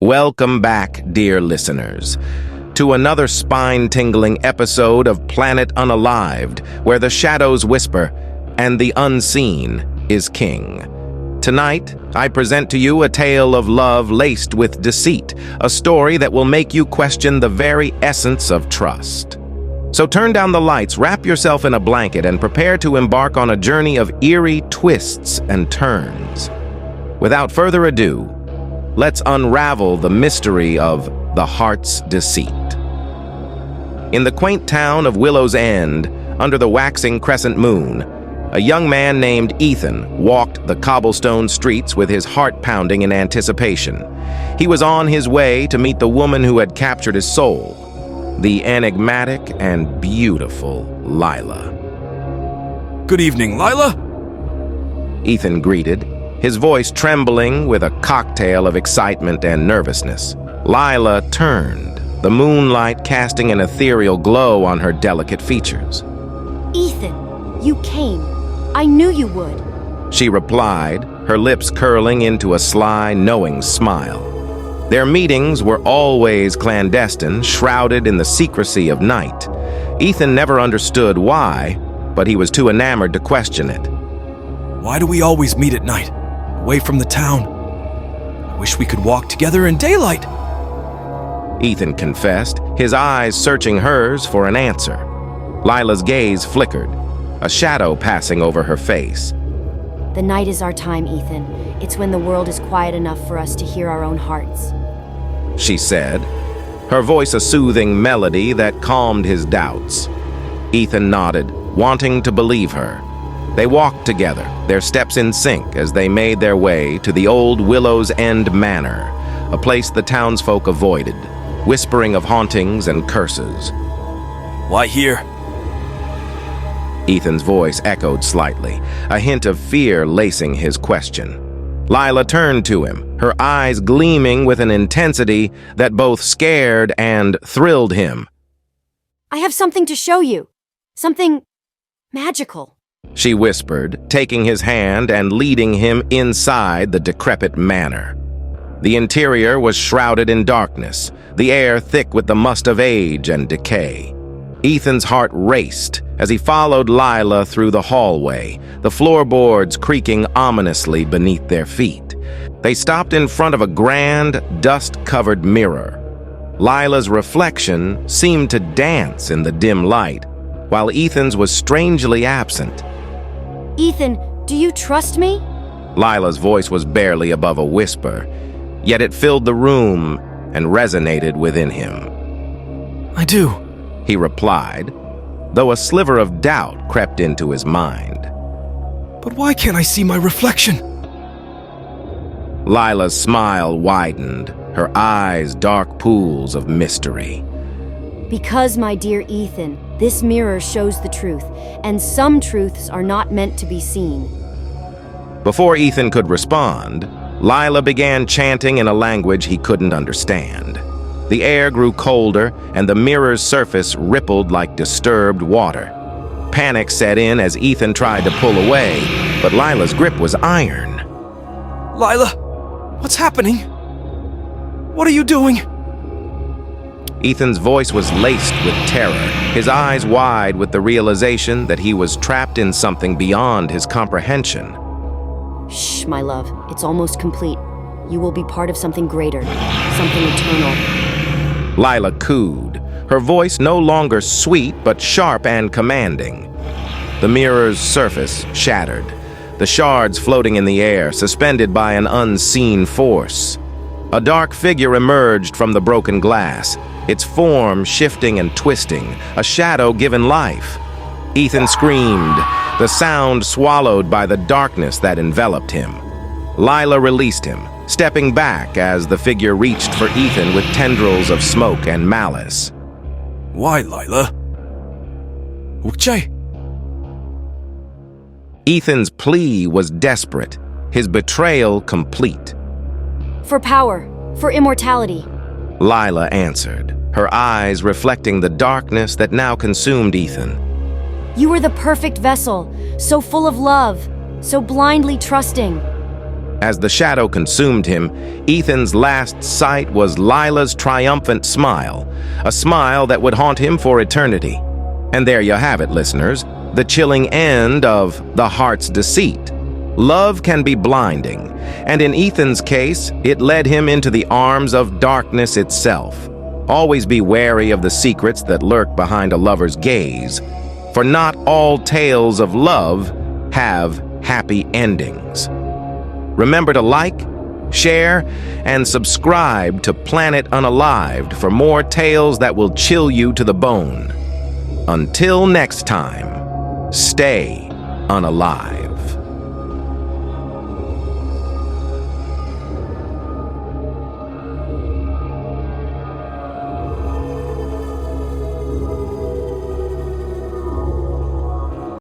Welcome back, dear listeners, to another spine-tingling episode of Planet Unalived, where the shadows whisper and the unseen is king. Tonight, I present to you a tale of love laced with deceit, a story that will make you question the very essence of trust. So turn down the lights, wrap yourself in a blanket, and prepare to embark on a journey of eerie twists and turns. Without further ado, let's unravel the mystery of the heart's deceit. In the quaint town of Willow's End, under the waxing crescent moon, a young man named Ethan walked the cobblestone streets with his heart pounding in anticipation. He was on his way to meet the woman who had captured his soul, the enigmatic and beautiful Lila. Good evening, Lila. Ethan greeted, his voice trembling with a cocktail of excitement and nervousness. Lila turned, the moonlight casting an ethereal glow on her delicate features. Ethan, you came. I knew you would. She replied, her lips curling into a sly, knowing smile. Their meetings were always clandestine, shrouded in the secrecy of night. Ethan never understood why, but he was too enamored to question it. Why do we always meet at night, away from the town? I wish we could walk together in daylight. Ethan confessed, his eyes searching hers for an answer. Lila's gaze flickered, a shadow passing over her face. The night is our time, Ethan. It's when the world is quiet enough for us to hear our own hearts. She said, her voice a soothing melody that calmed his doubts. Ethan nodded, wanting to believe her. They walked together, their steps in sync as they made their way to the old Willow's End Manor, a place the townsfolk avoided, whispering of hauntings and curses. Why here? Ethan's voice echoed slightly, a hint of fear lacing his question. Lila turned to him, her eyes gleaming with an intensity that both scared and thrilled him. I have something to show you. Something magical. She whispered, taking his hand and leading him inside the decrepit manor. The interior was shrouded in darkness, the air thick with the must of age and decay. Ethan's heart raced as he followed Lila through the hallway, the floorboards creaking ominously beneath their feet. They stopped in front of a grand, dust-covered mirror. Lila's reflection seemed to dance in the dim light, while Ethan's was strangely absent. Ethan, do you trust me? Lila's voice was barely above a whisper, yet it filled the room and resonated within him. I do, he replied, though a sliver of doubt crept into his mind. But why can't I see my reflection? Lila's smile widened, her eyes dark pools of mystery. Because, my dear Ethan, this mirror shows the truth, and some truths are not meant to be seen. Before Ethan could respond, Lila began chanting in a language he couldn't understand. The air grew colder, and the mirror's surface rippled like disturbed water. Panic set in as Ethan tried to pull away, but Lila's grip was iron. Lila, what's happening? What are you doing? Ethan's voice was laced with terror, his eyes wide with the realization that he was trapped in something beyond his comprehension. Shh, my love. It's almost complete. You will be part of something greater, something eternal. Lila cooed, her voice no longer sweet but sharp and commanding. The mirror's surface shattered, the shards floating in the air, suspended by an unseen force. A dark figure emerged from the broken glass, its form shifting and twisting, a shadow given life. Ethan screamed, the sound swallowed by the darkness that enveloped him. Lila released him, stepping back as the figure reached for Ethan with tendrils of smoke and malice. Why, Lila? Ukchay? Ethan's plea was desperate, his betrayal complete. For power, for immortality. Lila answered, her eyes reflecting the darkness that now consumed Ethan. You were the perfect vessel, so full of love, so blindly trusting. As the shadow consumed him, Ethan's last sight was Lila's triumphant smile, a smile that would haunt him for eternity. And there you have it, listeners, the chilling end of The Heart's Deceit. Love can be blinding, and in Ethan's case, it led him into the arms of darkness itself. Always be wary of the secrets that lurk behind a lover's gaze, for not all tales of love have happy endings. Remember to like, share, and subscribe to Planet Unalived for more tales that will chill you to the bone. Until next time, stay unalive.